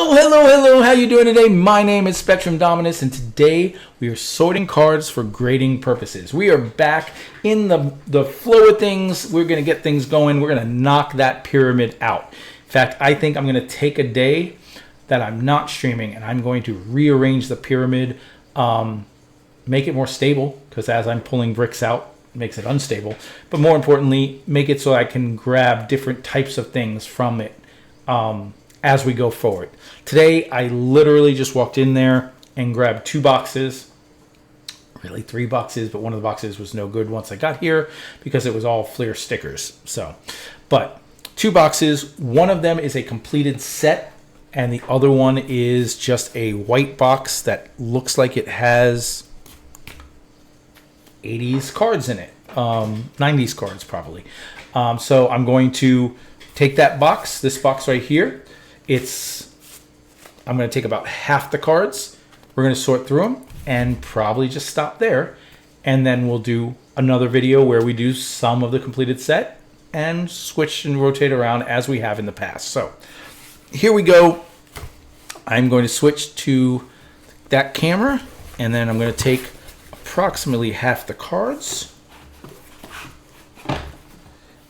Hello. How you doing today? My name is Spectrum Dominus, and today we are sorting cards for grading purposes. We are back in the flow of things. We're going to get things going. We're going to knock that pyramid out. In fact, I think I'm going to take a day that I'm not streaming, and I'm going to rearrange the pyramid, make it more stable, because as I'm pulling bricks out, it makes it unstable. But more importantly, make it so I can grab different types of things from it as we go forward. Today, I literally just walked in there and grabbed 2 boxes, really 3 boxes, but one of the boxes was no good once I got here because it was all Fleer stickers. But 2 boxes, one of them is a completed set, and the other one is just a white box that looks like it has 80s cards in it, 90s cards probably. So I'm going to take that box, this box right here. I'm going to take about half the cards. We're going to sort through them and probably just stop there. And then we'll do another video where we do some of the completed set and switch and rotate around as we have in the past. So here we go. I'm going to switch to that camera, and then I'm going to take approximately half the cards.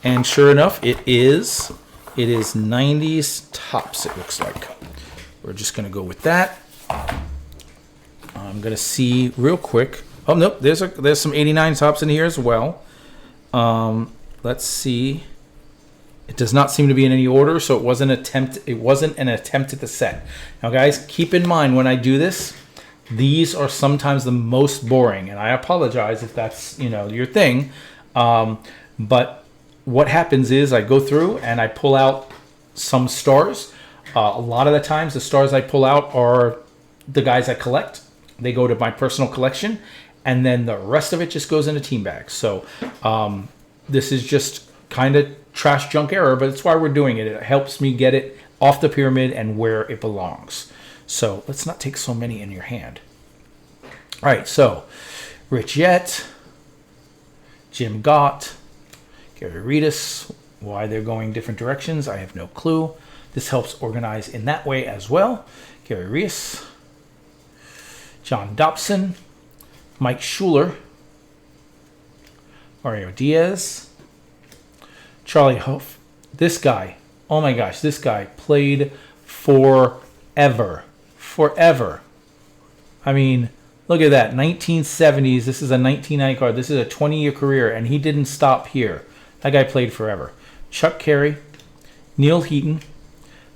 And sure enough, it is 90s tops, it looks like. We're just going to go with that. I'm going to see real quick. Oh, nope, there's some 89 tops in here as well. Let's see. It does not seem to be in any order, so it wasn't an attempt at the set. Now, guys, keep in mind when I do this, these are sometimes the most boring, and I apologize if that's, your thing. But what happens is I go through and I pull out some stars. A lot of the times the stars I pull out are the guys I collect. They go to my personal collection, and then the rest of it just goes in a team bag. So this is just kind of trash junk error, but it's why we're doing it. It helps me get it off the pyramid and where it belongs. So let's not take so many in your hand. All right, so Rich Yett, Jim Gott, Gary Reedus. Why they're going different directions, I have no clue. This helps organize in that way as well. Gary Reese, John Dobson, Mike Schuler, Mario Diaz, Charlie Huff. This guy, oh my gosh, this guy played forever. I mean, look at that, 1970s. This is a 1990 card. This is a 20-year career, and he didn't stop here. That guy played forever. Chuck Carey, Neil Heaton,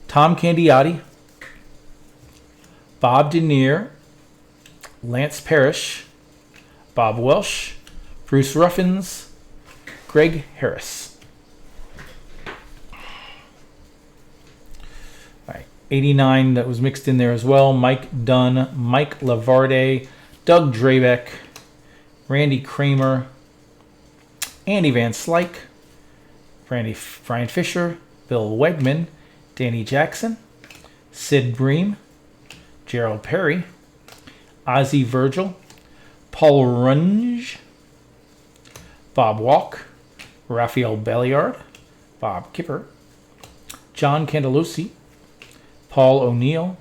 Tom Candiotti, Bob Denier, Lance Parrish, Bob Welsh, Bruce Ruffins, Greg Harris. All right, 89 that was mixed in there as well. Mike Dunn, Mike Lavarde, Doug Drabeck, Randy Kramer, Andy Van Slyke, Brian Fisher, Bill Wegman, Danny Jackson, Sid Bream, Gerald Perry, Ozzie Virgil, Paul Runge, Bob Walk, Raphael Belliard, Bob Kipper, John Candelosi, Paul O'Neill,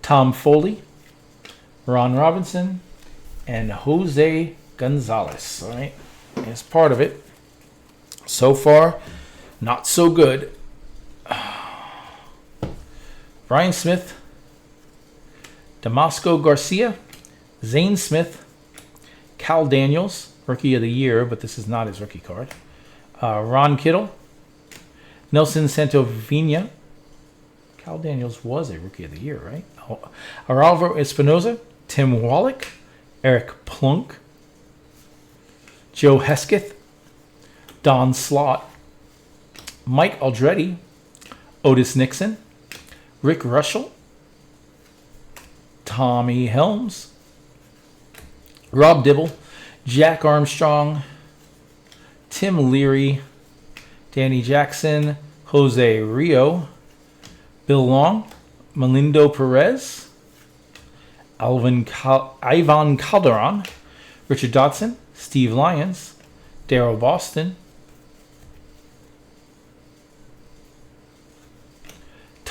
Tom Foley, Ron Robinson, and Jose Gonzalez. All right, as part of it. So far, not so good. Brian Smith, Damasco Garcia, Zane Smith, Cal Daniels, Rookie of the Year, but this is not his rookie card. Ron Kittle, Nelson Santovina. Cal Daniels was a Rookie of the Year, right? Aralvo Espinoza, Tim Wallach, Eric Plunk, Joe Hesketh, Don Slott, Mike Aldretti, Otis Nixon, Rick Russell, Tommy Helms, Rob Dibble, Jack Armstrong, Tim Leary, Danny Jackson, Jose Rio, Bill Long, Melindo Perez, Ivan Calderon, Richard Dodson, Steve Lyons, Darryl Boston,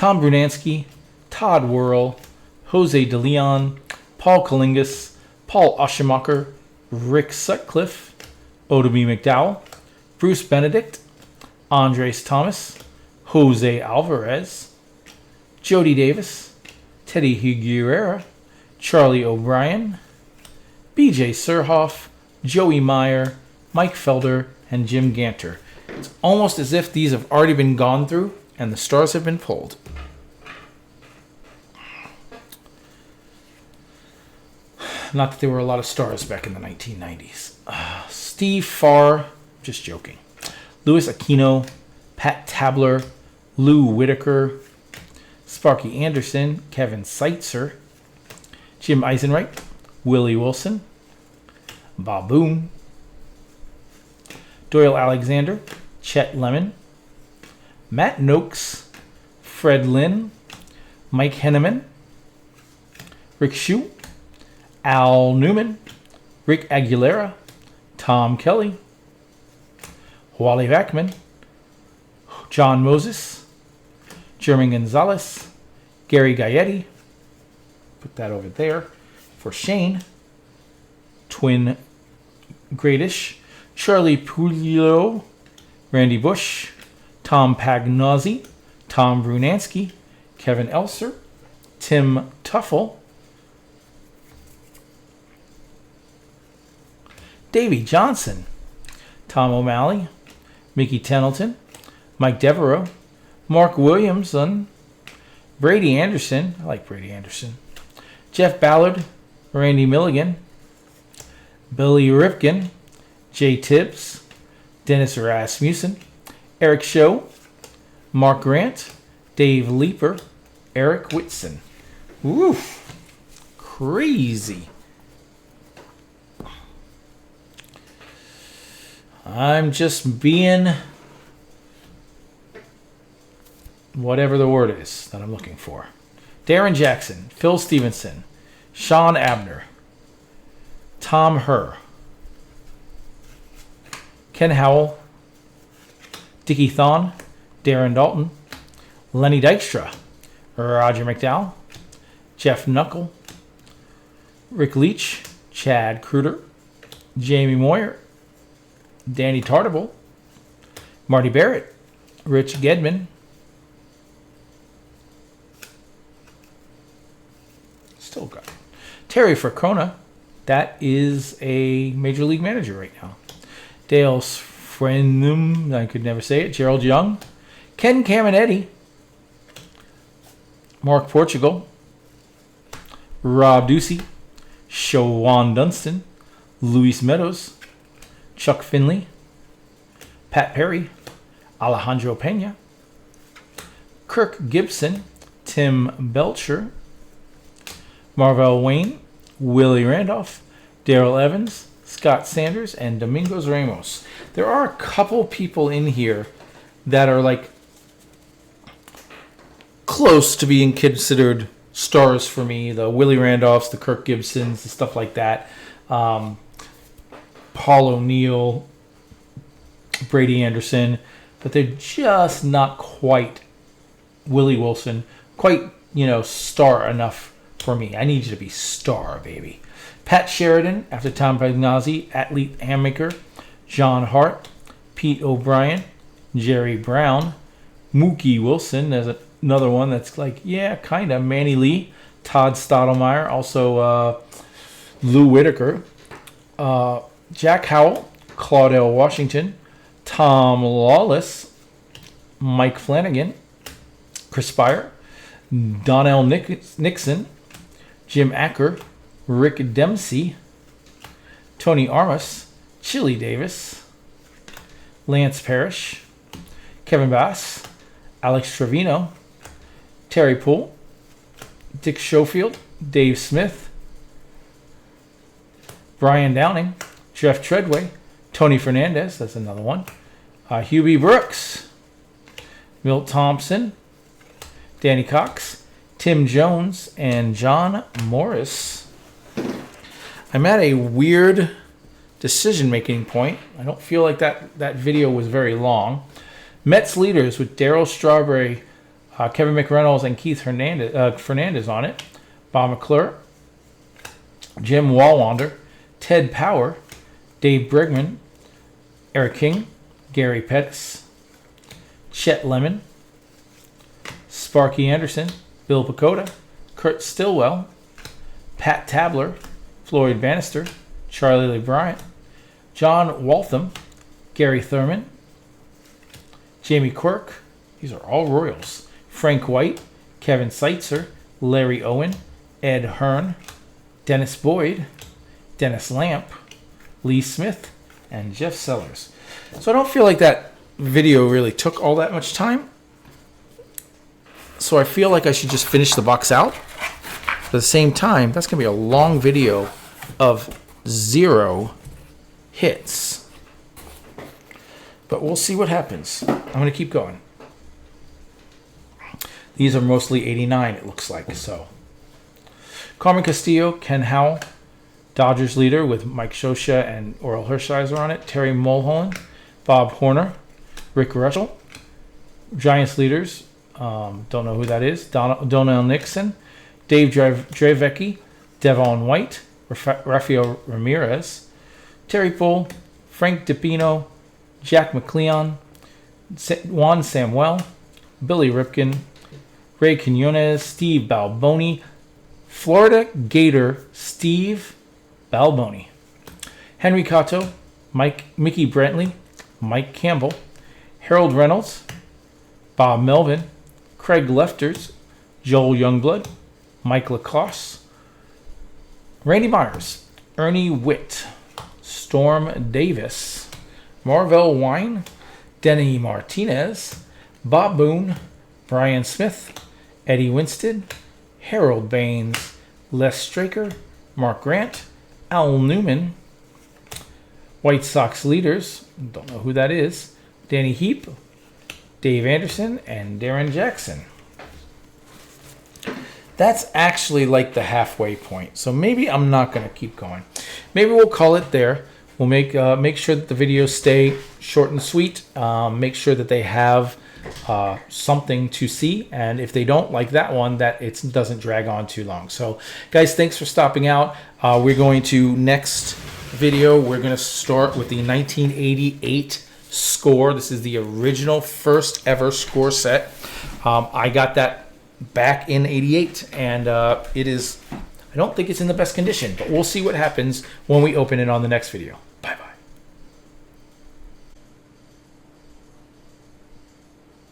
Tom Brunansky, Todd Worrell, Jose De Leon, Paul Kalingas, Paul Oshemacher, Rick Sutcliffe, Odemy McDowell, Bruce Benedict, Andres Thomas, Jose Alvarez, Jody Davis, Teddy Higuera, Charlie O'Brien, BJ Surhoff, Joey Meyer, Mike Felder, and Jim Ganter. It's almost as if these have already been gone through and the stars have been pulled. Not that there were a lot of stars back in the 1990s. Steve Farr, just joking. Louis Aquino, Pat Tabler, Lou Whitaker, Sparky Anderson, Kevin Seitzer, Jim Eisenreich, Willie Wilson, Bob Boone, Doyle Alexander, Chet Lemon, Matt Noakes, Fred Lynn, Mike Henneman, Rick Shue, Al Newman, Rick Aguilera, Tom Kelly, Wally Vackman, John Moses, Jeremy Gonzalez, Gary Gaetti, put that over there for Shane, Twin Gradish, Charlie Pulio, Randy Bush, Tom Pagnozzi, Tom Brunansky, Kevin Elser, Tim Tuffle, Davey Johnson, Tom O'Malley, Mickey Tettleton, Mike Devereaux, Mark Williamson, Brady Anderson, I like Brady Anderson, Jeff Ballard, Randy Milligan, Billy Ripken, Jay Tibbs, Dennis Rasmussen, Eric Show, Mark Grant, Dave Leeper, Eric Whitson. Woo! Crazy. I'm just being whatever the word is that I'm looking for. Darren Jackson, Phil Stevenson, Sean Abner, Tom Herr, Ken Howell, Dickie Thon, Darren Dalton, Lenny Dykstra, Roger McDowell, Jeff Knuckle, Rick Leach, Chad Kruder, Jamie Moyer, Danny Tartable, Marty Barrett, Rich Gedman, still got it, Terry Fracona, that is a major league manager right now, Dale Frenum, I could never say it, Gerald Young, Ken Caminetti, Mark Portugal, Rob Ducey, Shawan Dunstan, Luis Meadows, Chuck Finley, Pat Perry, Alejandro Pena, Kirk Gibson, Tim Belcher, Marvell Wayne, Willie Randolph, Daryl Evans, Scott Sanders, and Domingos Ramos. There are a couple people in here that are like close to being considered stars for me. The Willie Randolphs, the Kirk Gibsons, the stuff like that. Paul O'Neill, Brady Anderson, but they're just not quite Willie Wilson, quite, star enough for me. I need you to be star, baby. Pat Sheridan, after Tom Pagnozzi, Athlete Hammaker, John Hart, Pete O'Brien, Jerry Brown, Mookie Wilson, there's another one that's like, yeah, kind of, Manny Lee, Todd Stottlemyre, also Lou Whitaker, Jack Howell, Claudel Washington, Tom Lawless, Mike Flanagan, Chris Spire, Donnell Nixon, Jim Acker, Rick Dempsey, Tony Armas, Chili Davis, Lance Parrish, Kevin Bass, Alex Trevino, Terry Poole, Dick Schofield, Dave Smith, Brian Downing, Jeff Treadway, Tony Fernandez, that's another one, Hubie Brooks, Milt Thompson, Danny Cox, Tim Jones, and John Morris. I'm at a weird decision-making point. I don't feel like that video was very long. Mets leaders with Darryl Strawberry, Kevin McReynolds and Keith Fernandez on it. Bob McClure, Jim Wallander, Ted Power, Dave Brigman, Eric King, Gary Pettis, Chet Lemon, Sparky Anderson, Bill Pacoda, Kurt Stillwell, Pat Tabler, Floyd Bannister, Charlie Lee Bryant, John Waltham, Gary Thurman, Jamie Quirk, these are all Royals, Frank White, Kevin Seitzer, Larry Owen, Ed Hearn, Dennis Boyd, Dennis Lamp, Lee Smith, and Jeff Sellers. So I don't feel like that video really took all that much time. So I feel like I should just finish the box out. But at the same time, that's going to be a long video of 0 hits. But we'll see what happens. I'm going to keep going. These are mostly 89, it looks like. So, Carmen Castillo, Ken Howell, Dodgers leader with Mike Scioscia and Orel Hershiser on it. Terry Mulholland, Bob Horner, Rick Russell. Giants leaders, don't know who that is. Donnell Nixon, Dave Dravecki, Devon White, Rafael Ramirez, Terry Poole, Frank DiPino, Jack McLeon, Juan Samuel, Billy Ripken, Ray Quinones, Steve Balboni, Florida Gator Steve Balboni, Henry Cotto, Mickey Brantley, Mike Campbell, Harold Reynolds, Bob Melvin, Craig Lefters, Joel Youngblood, Mike Lacoste, Randy Myers, Ernie Witt, Storm Davis, Marvell Wine, Denny Martinez, Bob Boone, Brian Smith, Eddie Winstead, Harold Baines, Les Straker, Mark Grant, Al Newman, White Sox leaders, don't know who that is, Danny Heap, Dave Anderson, and Darren Jackson. That's actually like the halfway point. So maybe I'm not going to keep going. Maybe we'll call it there. We'll make sure that the videos stay short and sweet. Make sure that they have something to see. And if they don't, like that one, that it doesn't drag on too long. So guys, thanks for stopping out. We're going to, next video, we're going to start with the 1988 score. This is the original first ever score set. I got that back in 88, and it is, I don't think it's in the best condition, but we'll see what happens when we open it on the next video.